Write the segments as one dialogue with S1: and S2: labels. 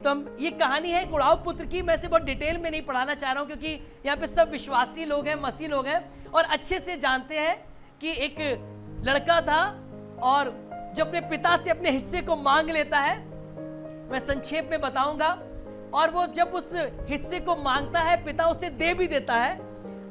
S1: तो हम ये कहानी है एक उड़ाऊ पुत्र की। मैं इसे बहुत डिटेल में नहीं पढ़ाना चाह रहा हूं क्योंकि यहाँ पे सब विश्वासी लोग हैं, मसीह लोग हैं और अच्छे से जानते हैं कि एक लड़का था और जो अपने पिता से अपने हिस्से को मांग लेता है। मैं संक्षेप में बताऊंगा। और वो जब उस हिस्से को मांगता है, पिता उसे दे भी देता है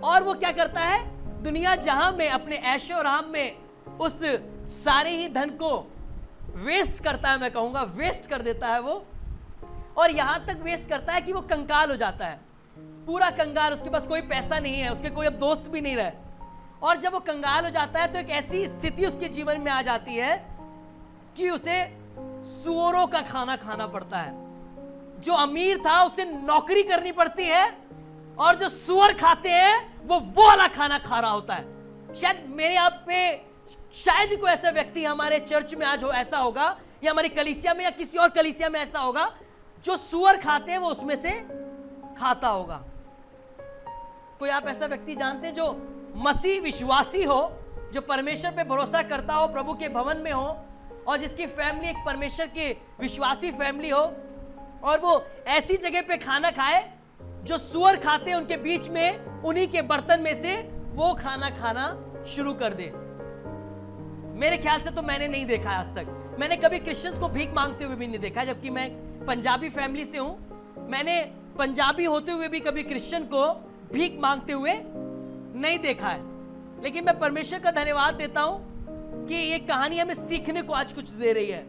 S1: और वो क्या करता है, दुनिया जहां में अपने ऐशो आराम में उस सारे ही धन को वेस्ट करता है। मैं कहूंगा वेस्ट कर देता है वो, और यहां तक वेस्ट करता है कि वो कंगाल हो जाता है, पूरा कंगाल। उसके पास कोई पैसा नहीं है, उसके कोई अब दोस्त भी नहीं रहे। और जब वो कंगाल हो जाता है तो एक ऐसी स्थिति उसके जीवन में आ जाती है कि उसे सूअरों का खाना खाना पड़ता है। जो अमीर था उसे नौकरी करनी पड़ती है और जो सूअर खाते हैं वो वाला खाना खा रहा होता है। शायद मेरे आप पे शायद ही कोई ऐसा व्यक्ति हमारे चर्च में आज हो ऐसा होगा, या हमारी कलीसिया में या किसी और कलीसिया में ऐसा होगा जो सूअर खाते हैं वो उसमें से खाता होगा। कोई आप ऐसा व्यक्ति जानते हैं जो मसीह विश्वासी हो, जो परमेश्वर पे भरोसा करता हो, प्रभु के भवन में हो और जिसकी फैमिली एक परमेश्वर के विश्वासी फैमिली हो, और वो ऐसी जगह पे खाना खाए जो सूअर खाते हैं उनके बीच में, उन्हीं के बर्तन में से वो खाना खाना शुरू कर दे। मेरे ख्याल से तो मैंने नहीं देखा आज तक। मैंने कभी क्रिश्चियंस को भीख मांगते हुए भी नहीं देखा, जबकि मैं पंजाबी फैमिली से हूं। मैंने पंजाबी होते हुए भी कभी क्रिश्चियन को भीख मांगते हुए नहीं देखा है। लेकिन मैं परमेश्वर का धन्यवाद देता हूं कि ये कहानी हमें सीखने को आज कुछ दे रही है।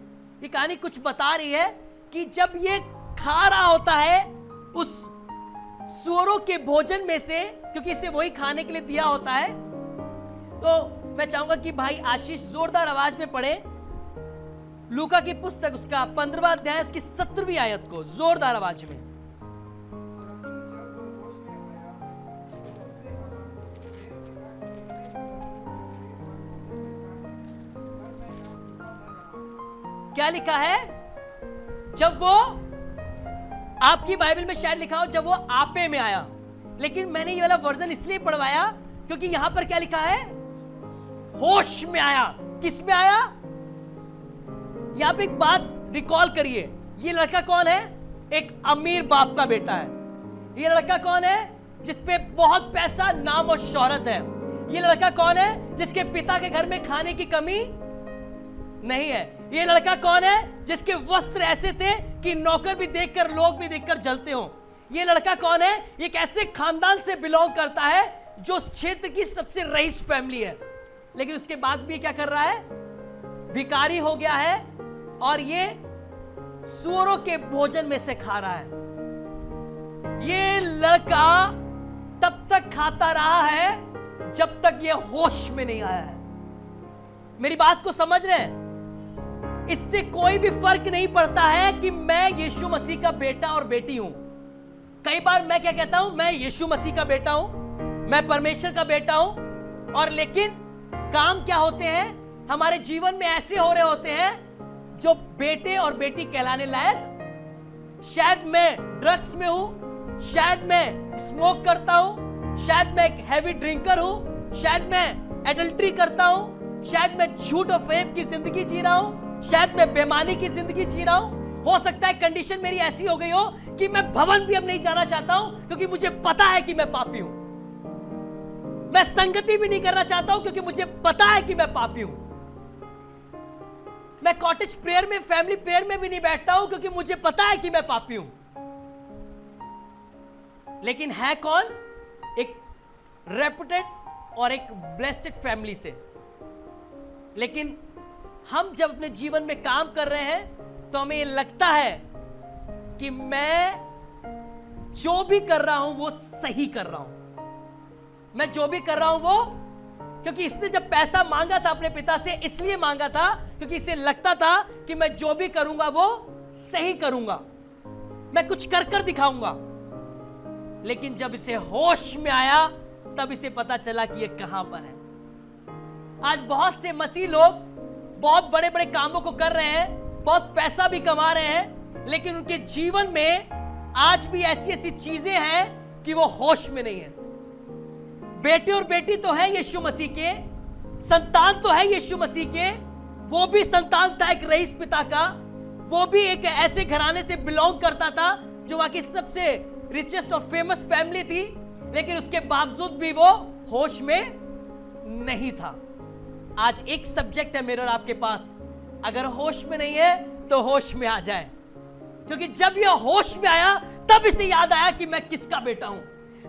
S1: ये कहानी कुछ बता रही है कि जब ये खा रहा होता है उस सूअरों के भोजन में से, क्योंकि इसे वही खाने के लिए दिया होता है, तो मैं चाहूंगा कि भाई आशीष जोरदार आवाज में पढ़े लूका की पुस्तक उसका 15वां अध्याय उसकी 17वीं आयत को जोरदार आवाज में। क्या लिखा है? जब वो, आपकी बाइबल में शायद लिखा हो जब वो आपे में आया, लेकिन मैंने ये वाला वर्जन इसलिए पढ़वाया क्योंकि यहां पर क्या लिखा है? होश में आया। किस में आया? यहां पे एक बात रिकॉल करिए, ये लड़का कौन है? एक अमीर बाप का बेटा है। ये लड़का कौन है? जिसपे बहुत पैसा, नाम और शोहरत है। ये लड़का कौन है? जिसके पिता के घर में खाने की कमी नहीं है। ये लड़का कौन है? जिसके वस्त्र ऐसे थे कि नौकर भी देखकर, लोग भी देखकर जलते हो। ये लड़का कौन है? ये एक ऐसे खानदान से बिलोंग करता है जो उस क्षेत्र की सबसे रईस फैमिली है, लेकिन उसके बाद भी क्या कर रहा है? भिखारी हो गया है और ये सूअरों के भोजन में से खा रहा है। ये लड़का तब तक खाता रहा है जब तक ये होश में नहीं आया है। मेरी बात को समझ रहे हैं? इससे कोई भी फर्क नहीं पड़ता है कि मैं यीशु मसीह का बेटा और बेटी हूं। कई बार मैं क्या कहता हूं? मैं यीशु मसीह का बेटा हूं, मैं परमेश्वर का बेटा हूं, और लेकिन काम क्या होते हैं हमारे जीवन में? ऐसे हो रहे होते हैं जो बेटे और बेटी कहलाने लायक। शायद मैं ड्रग्स में हूं, शायद मैं स्मोक करता हूं, शायद मैं एक हैवी ड्रिंकर हूं, शायद मैं एडल्ट्री करता हूं, शायद मैं झूठ और फेब की जिंदगी जी रहा हूं, शायद मैं बेईमानी की जिंदगी जी रहा हूं। हो सकता है कंडीशन मेरी ऐसी हो गई हो कि मैं भवन भी अब नहीं जाना चाहता हूं क्योंकि मुझे पता है कि मैं पापी हूं। मैं संगति भी नहीं करना चाहता हूं क्योंकि मुझे पता है कि मैं पापी हूं। मैं कॉटेज प्रेयर में, फैमिली प्रेयर में भी नहीं बैठता हूं क्योंकि मुझे पता है कि मैं पापी हूं। लेकिन है कौन? एक रेपुटेड और एक ब्लेस्ड फैमिली से। लेकिन हम जब अपने जीवन में काम कर रहे हैं तो हमें ये लगता है कि मैं जो भी कर रहा हूं वो सही कर रहा हूं। मैं जो भी कर रहा हूं वो, क्योंकि इसने जब पैसा मांगा था अपने पिता से, इसलिए मांगा था क्योंकि इसे लगता था कि मैं जो भी करूंगा वो सही करूंगा, मैं कुछ कर कर दिखाऊंगा। लेकिन जब इसे होश में आया तब इसे पता चला कि ये कहां पर है। आज बहुत से मसीह लोग बहुत बड़े बड़े कामों को कर रहे हैं, बहुत पैसा भी कमा रहे हैं, लेकिन उनके जीवन में आज भी ऐसी ऐसी चीजें हैं कि वो होश में नहीं है। बेटे और बेटी तो है यीशु मसीह के, संतान तो है यीशु मसीह के, वो भी संतान था एक रईस पिता का, वो भी एक ऐसे घराने से बिलोंग करता था जो वहां की सबसे रिचेस्ट और फेमस फैमिली थी, लेकिन उसके बावजूद भी वो होश में नहीं था। आज एक सब्जेक्ट है मेरे और आपके पास, अगर होश में नहीं है तो होश में आ जाए, क्योंकि जब यह होश में आया तब इसे याद आया कि मैं किसका बेटा हूं,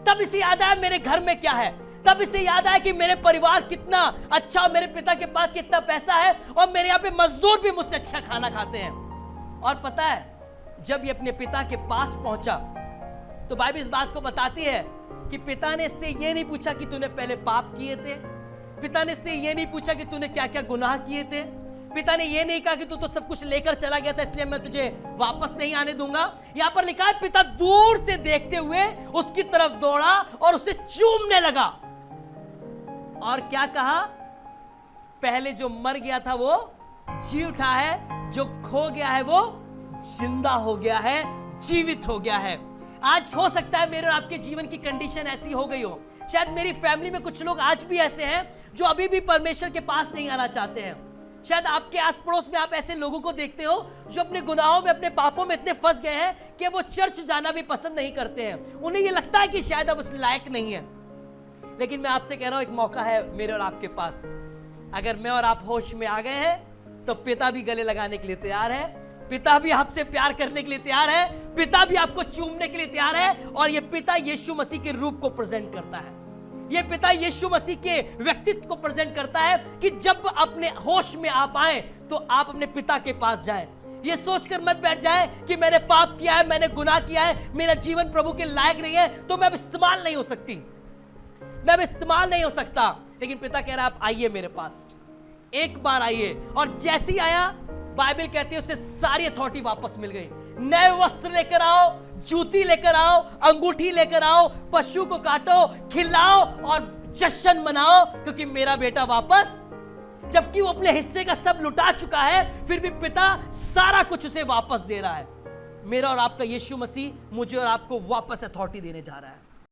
S1: तब इसे याद आया मेरे घर में क्या है, तब इसे याद आया कि मेरे परिवार कितना अच्छा, मेरे पिता के पास कितना पैसा है और मेरे यहाँ पे मजदूर भी मुझसे अच्छा खाना खाते हैं। और पता है जब ये अपने पिता के पास पहुंचा तो बाइबल इस बात को बताती है कि पिता ने इससे ये नहीं पूछा कि तूने पहले पाप किए थे, पिता ने इससे ये नहीं पूछा कि तूने क्या क्या गुनाह किए थे, पिता ने ये नहीं कहा कि तू तो सब कुछ लेकर चला गया था इसलिए मैं तुझे वापस नहीं आने दूंगा। यहां पर लिखा है पिता दूर से देखते हुए उसकी तरफ दौड़ा और उसे चूमने लगा और क्या कहा, पहले जो मर गया था वो जी उठा है, जो खो गया है वो जिंदा हो गया है, जीवित हो गया है। आज हो सकता है मेरे और आपके जीवन की कंडीशन ऐसी हो गई हो, शायद मेरी फैमिली में कुछ लोग आज भी ऐसे हैं जो अभी भी परमेश्वर के पास नहीं आना चाहते हैं। शायद आपके आस पड़ोस में आप ऐसे लोगों को देखते हो जो अपने गुनाहों में, अपने पापों में इतने फंस गए हैं कि वो चर्च जाना भी पसंद नहीं करते हैं। उन्हें ये लगता है कि शायद अब उस लायक नहीं है। लेकिन मैं आपसे कह रहा हूं एक मौका है मेरे और आपके पास, अगर मैं और आप होश में आ गए हैं तो पिता भी गले लगाने के लिए तैयार है, पिता भी आपसे प्यार करने के लिए तैयार है, पिता भी आपको चूमने के लिए तैयार है। और ये पिता यीशु मसीह के रूप को प्रेजेंट करता है, ये पिता यीशु मसीह के व्यक्तित्व को प्रेजेंट करता है कि जब अपने होश में आप आए तो आप अपने पिता के पास जाएं। ये सोचकर मत बैठ जाए कि मैंने पाप किया है, मैंने गुनाह किया है, मेरा जीवन प्रभु के लायक नहीं है तो मैं अब इस्तेमाल नहीं हो सकती, मैं अब इस्तेमाल नहीं हो सकता। लेकिन पिता कह रहा है आप आइए मेरे पास, एक बार आइए। और जैसे ही आया बाइबल कहती है उसे सारी अथॉरिटी वापस मिल गई। नए वस्त्र लेकर आओ, जूती लेकर आओ, अंगूठी लेकर आओ, पशु को काटो, खिलाओ और जश्न मनाओ, क्योंकि मेरा बेटा वापस, जबकि वो अपने हिस्से का सब लुटा चुका है, फिर भी पिता सारा कुछ उसे वापस दे रहा है। मेरा और आपका यीशु मसीह मुझे और आपको वापस अथॉरिटी देने जा रहा है।